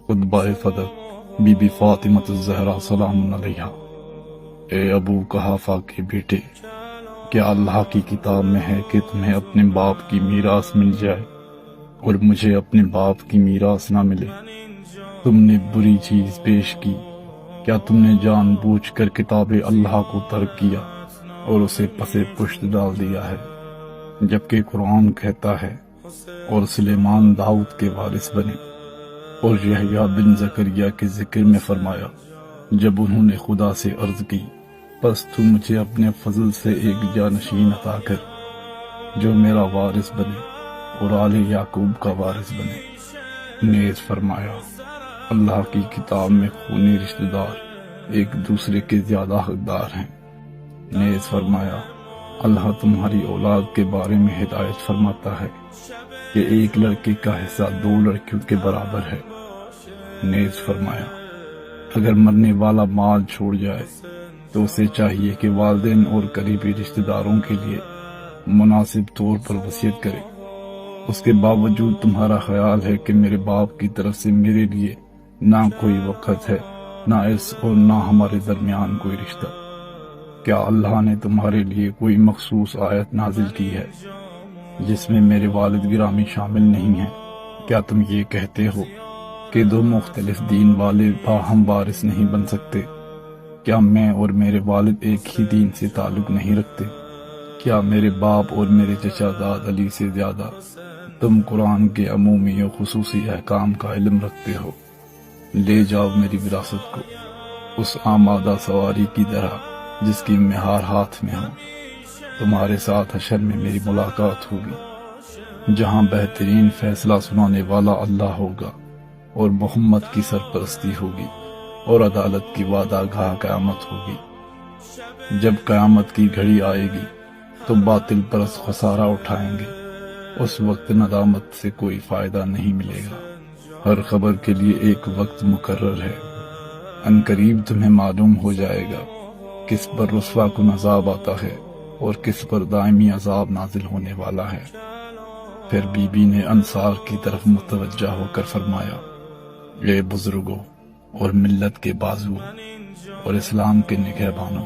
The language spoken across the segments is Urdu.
خطبہ فدق بی بی فاطمۃ الزہرا سلام علیہا۔ اے ابو قحافہ کے بیٹے، کیا اللہ کی کتاب میں ہے کہ تمہیں اپنے باپ کی میراث مل جائے اور مجھے اپنے باپ کی میراث نہ ملے؟ تم نے بری چیز پیش کی۔ کیا تم نے جان بوجھ کر کتاب اللہ کو ترک کیا اور اسے پس پشت ڈال دیا ہے؟ جبکہ قرآن کہتا ہے اور سلیمان داؤد کے وارث بنے۔ اور یحییٰ بن زکریا کے ذکر میں فرمایا جب انہوں نے خدا سے عرض کی پس تو مجھے اپنے فضل سے ایک جانشین عطا کر جو میرا وارث بنے اور آل یعقوب کا وارث بنے۔ نیز فرمایا اللہ کی کتاب میں خونی رشتہ دار ایک دوسرے کے زیادہ حقدار ہیں۔ نیز فرمایا اللہ تمہاری اولاد کے بارے میں ہدایت فرماتا ہے کہ ایک لڑکے کا حصہ 2 لڑکیوں کے برابر ہے۔ نیز فرمایا اگر مرنے والا مال چھوڑ جائے تو اسے چاہیے کہ والدین اور قریبی رشتہ داروں کے لیے مناسب طور پر وصیت کرے۔ اس کے باوجود تمہارا خیال ہے کہ میرے باپ کی طرف سے میرے لیے نہ کوئی وقت ہے، نہ ارث اور نہ ہمارے درمیان کوئی رشتہ۔ کیا اللہ نے تمہارے لیے کوئی مخصوص آیت نازل کی ہے جس میں میرے والد گرامی شامل نہیں ہیں؟ کیا تم یہ کہتے ہو کہ 2 مختلف دین والے باہم وارث نہیں بن سکتے؟ کیا میں اور میرے والد ایک ہی دین سے تعلق نہیں رکھتے؟ کیا میرے باپ اور میرے چچا داد علی سے زیادہ تم قرآن کے عمومی و خصوصی احکام کا علم رکھتے ہو؟ لے جاؤ میری وراثت کو اس آمادہ سواری کی طرح جس کی مہار ہاتھ میں ہو۔ تمہارے ساتھ حشر میں میری ملاقات ہوگی جہاں بہترین فیصلہ سنانے والا اللہ ہوگا اور محمد کی سرپرستی ہوگی اور عدالت کی وعدہ گاہ قیامت ہوگی۔ جب قیامت کی گھڑی آئے گی تو باطل پرست خسارہ اٹھائیں گے، اس وقت ندامت سے کوئی فائدہ نہیں ملے گا۔ ہر خبر کے لیے ایک وقت مقرر ہے، ان قریب تمہیں معلوم ہو جائے گا کس پر رسوا کن عذاب آتا ہے اور کس پر دائمی عذاب نازل ہونے والا ہے۔ پھر بی بی نے انصار کی طرف متوجہ ہو کر فرمایا اے بزرگوں اور ملت کے بازو اور اسلام کے نگہبانوں،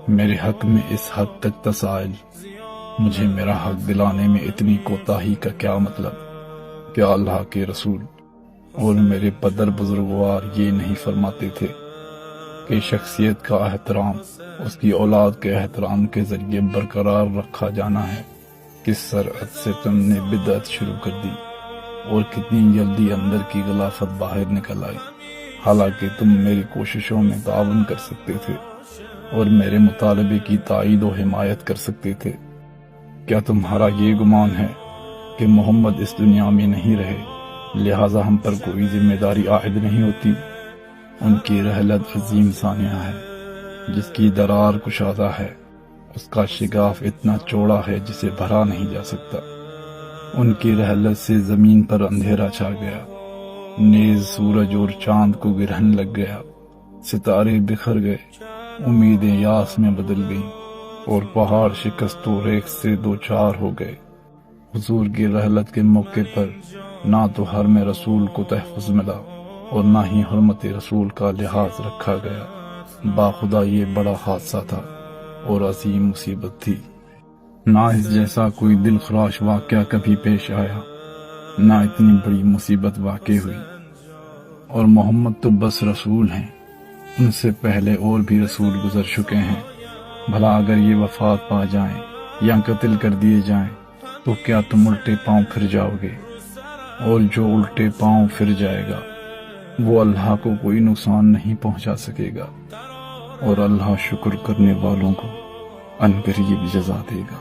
میرے حق میں اس حد تک تسائل، مجھے میرا حق دلانے میں اتنی کوتاہی کا کیا مطلب؟ کیا اللہ کے رسول اور میرے پدر بزرگوار یہ نہیں فرماتے تھے کہ شخصیت کا احترام اس کی اولاد کے احترام کے ذریعے برقرار رکھا جانا ہے؟ کس سرعت سے تم نے بدعت شروع کر دی اور کتنی جلدی اندر کی غلافت باہر نکل آئی، حالانکہ تم میری کوششوں میں تعاون کر سکتے تھے اور میرے مطالبے کی تائید و حمایت کر سکتے تھے۔ کیا تمہارا یہ گمان ہے کہ محمد اس دنیا میں نہیں رہے لہٰذا ہم پر کوئی ذمہ داری عائد نہیں ہوتی؟ ان کی رحلت عظیم ثانیہ ہے جس کی درار کشادہ ہے، اس کا شگاف اتنا چوڑا ہے جسے بھرا نہیں جا سکتا۔ ان کی رحلت سے زمین پر اندھیرا چھا گیا، نیز سورج اور چاند کو گرہن لگ گیا، ستارے بکھر گئے، امیدیں یاس میں بدل گئیں اور پہاڑ شکست و ریخت سے دوچار ہو گئے۔ حضور کی رحلت کے موقع پر نہ تو حرم رسول کو تحفظ ملا اور نہ ہی حرمت رسول کا لحاظ رکھا گیا۔ باخدا یہ بڑا حادثہ تھا اور عظیم مصیبت تھی۔ نہ اس جیسا کوئی دل خراش واقعہ کبھی پیش آیا، نہ اتنی بڑی مصیبت واقع ہوئی۔ اور محمد تو بس رسول ہیں، ان سے پہلے اور بھی رسول گزر چکے ہیں۔ بھلا اگر یہ وفات پا جائیں یا قتل کر دیے جائیں تو کیا تم الٹے پاؤں پھر جاؤ گے؟ اور جو الٹے پاؤں پھر جائے گا وہ اللہ کو کوئی نقصان نہیں پہنچا سکے گا، اور اللہ شکر کرنے والوں کو عنقریب جزا دے گا۔